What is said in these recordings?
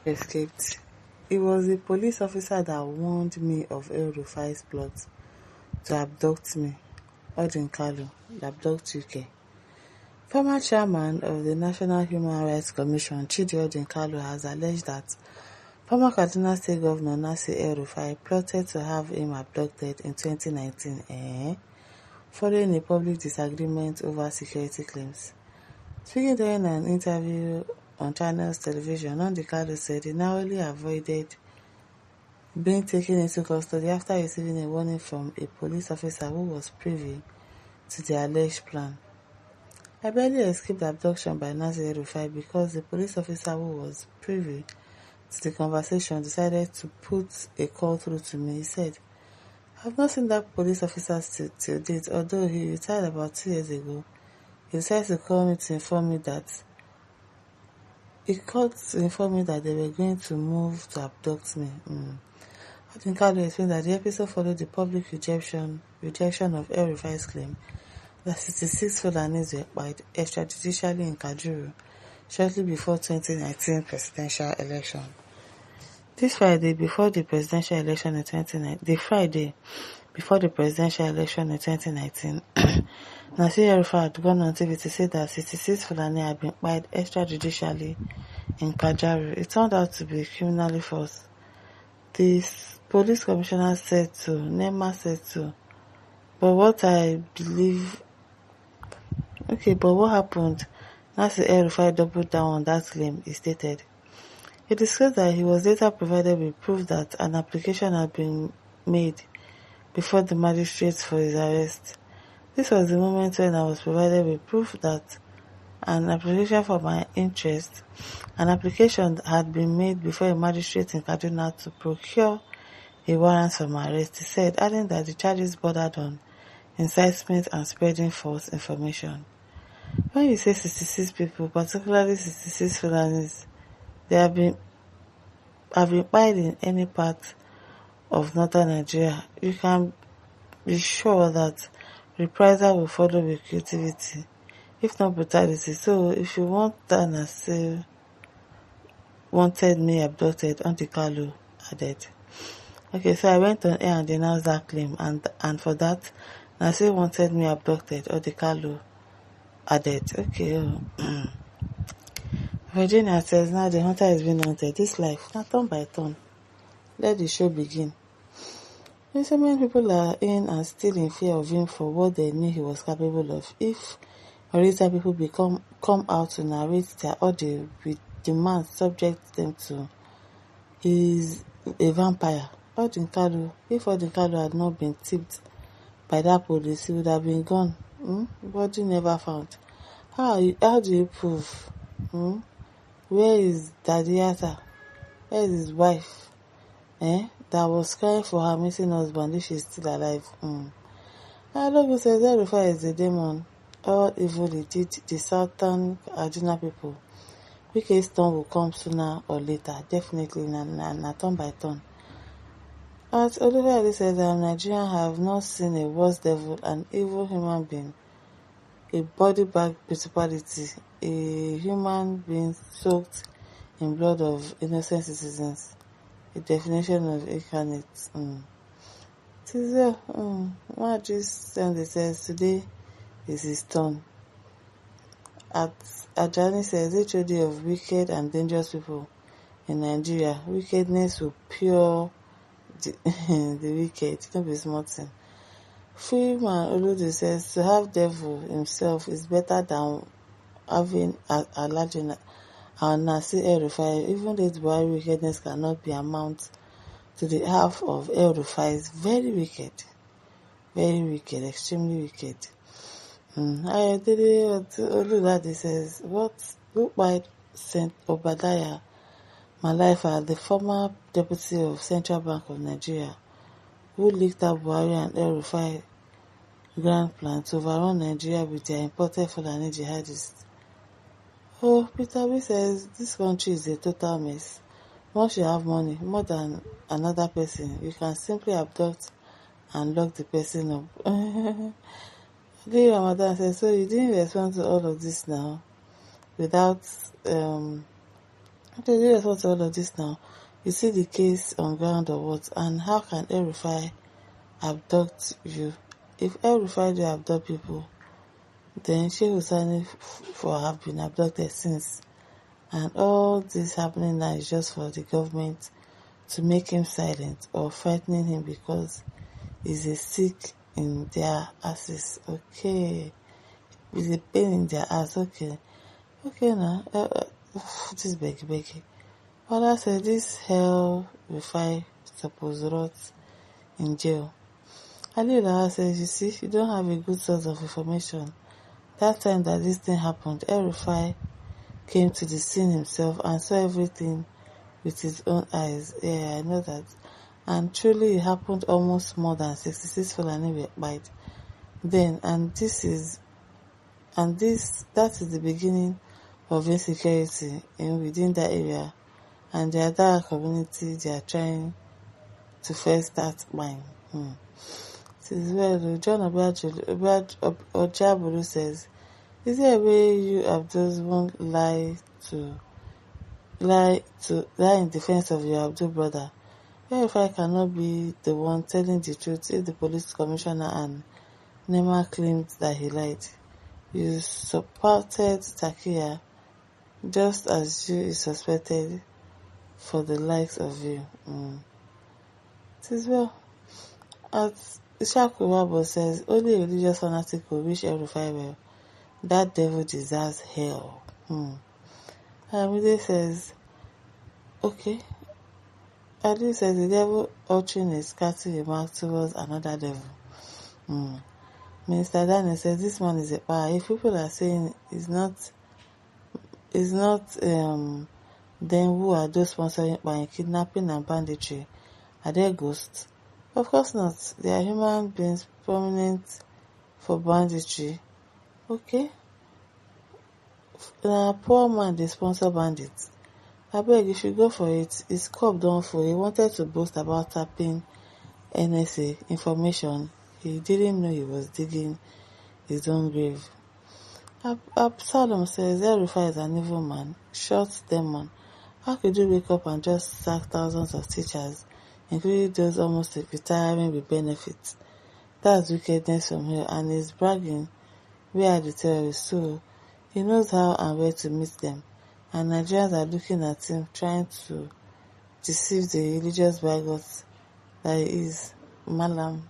escaped. It was a police officer that warned me of El Rufai's plot to abduct me, Odinkalu, abduct UK. Former chairman of the National Human Rights Commission, Chidi Odinkalu, has alleged that former Kaduna State Governor Nasir El-Rufai plotted to have him abducted in 2019, following a public disagreement over security claims. Speaking during an interview on Channels Television, Odinkalu said he narrowly avoided being taken into custody after receiving a warning from a police officer who was privy to the alleged plan. I barely escaped abduction by Nasir El-Rufai because the police officer who was privy to the conversation decided to put a call through to me. He said, "I have not seen that police officer till date, although he retired about 2 years ago. He decided to call me to inform me that they were going to move to abduct me." Odinkalu explained that the episode followed the public rejection of El-Rufai's claim that 66 Fulanis were killed extrajudicially in Kajuru shortly before 2019 presidential election. This Friday, before the presidential election in 2019, Nasir El-Rufai had gone on TV to say that 66 Fulani had been killed extrajudicially in Kajaru. It turned out to be criminally false. The police commissioner said to, Nema said to, but what happened? Nasir El-Rufai doubled down on that claim, he stated. He discussed that he was later provided with proof that an application had been made before the magistrates for his arrest. This was the moment when I was provided with proof that an application for my interest, an application had been made before a magistrate in Kaduna to procure a warrant for my arrest, he said, adding that the charges bordered on incitement and spreading false information. When you say 66 people, particularly 66 Fulanis, they have been killed in any part of northern Nigeria, you can be sure that reprisal will follow with creativity, if not brutality. So if you want that Nasir wanted me abducted, Odinkalu added. Okay, so I went on air and denounced that claim, and for that, Nasir wanted me abducted, Odinkalu added. Okay. Virginia says, now the hunter is being hunted. This life, now turn by turn. Let the show begin. So many people are in and still in fear of him for what they knew he was capable of. If Orita people come out to narrate their audio with demands subject them to, is a vampire. If Odinkalu had not been tipped by that police, he would have been gone. Body never found. How do you prove? Where is Dadiata? Where is his wife? That was crying for her missing husband if she's still alive. Alogu says El-Rufai is a demon. All evil he did the southern Arjuna people. Wicked storm will come sooner or later. Definitely, na turn by turn. As Olufai says, Nigerians have not seen a worse devil, an evil human being, a body bag principality, a human being soaked in blood of innocent citizens. A definition of incarnate. What this Sunday says today is his turn. Ajani says HOD of wicked and dangerous people in Nigeria. Wickedness will pure the wicked. Don't be smarting. Freeman Olude says to have devil himself is better than having a large and Nasir El-Rufai, even though the Buhari wickedness cannot be amount to the half of El-Rufai's very wicked, extremely wicked. Ayodele Olulade says, who might St. Obadiah Malaifa, the former deputy of Central Bank of Nigeria, who leaked out Buhari and El-Rufai grand plan to overrun Nigeria with their imported Fulani jihadists. Peter B says this country is a total mess. Once you have money, more than another person, you can simply abduct and lock the person up. Ramadan says, so you didn't respond to all of this now without Okay, do you respond to all of this now? You see the case on ground or what? And how can Rufai abduct you? If Rufai do abduct people, then Sheikh Hussaini for have been abducted since. And all this happening now is just for the government to make him silent or frightening him because he's a sick in their asses. Okay. With a pain in their ass. Okay. Okay now. This Becky. Father said this hell Rufai supposed rot in jail. Ali Laha says, you see, you don't have a good source of information. That time that this thing happened, Rufai came to the scene himself and saw everything with his own eyes. Yeah, I know that. And truly it happened almost more than 66 Fulani were bite. Then, that is the beginning of insecurity within that area. And the other community, they are trying to first start buying. It is well. John Ojabulu says, is there a way you Abdul won't lie in defense of your Abdul brother? If I cannot be the one telling the truth if the police commissioner and Nema claimed that he lied. You supported Takia just as you is suspected for the likes of you. It is well. As Ishaku Wabo says, only a religious fanatic will wish Rufai well. That devil deserves hell. Amide says, okay. Adi says the devil uttering a scathing remark towards another devil. Minister Daniel says this man is a power. If people are saying it's not then who are those sponsoring by kidnapping and banditry? Are they ghosts? Of course not. They are human beings prominent for banditry. Okay. A poor man they sponsor bandits. I beg if you go for it, his cup don't full. He wanted to boast about tapping NSA information. He didn't know he was digging his own grave. Absalom says Rufai is an evil man, short demon. How could you wake up and just sack thousands of teachers, including those almost retiring with benefits? That's wickedness from here, and he's bragging. We are the terrorists, so he knows how and where to meet them. And Nigerians are looking at him, trying to deceive the religious bigots that he's Malam,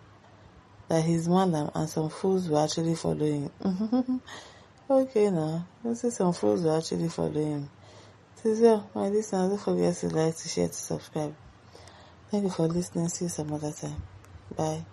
and some fools were actually following him. Okay now, you see some fools were actually following him. So, my listeners, don't forget to like, to share, to subscribe. Thank you for listening. See you some other time. Bye.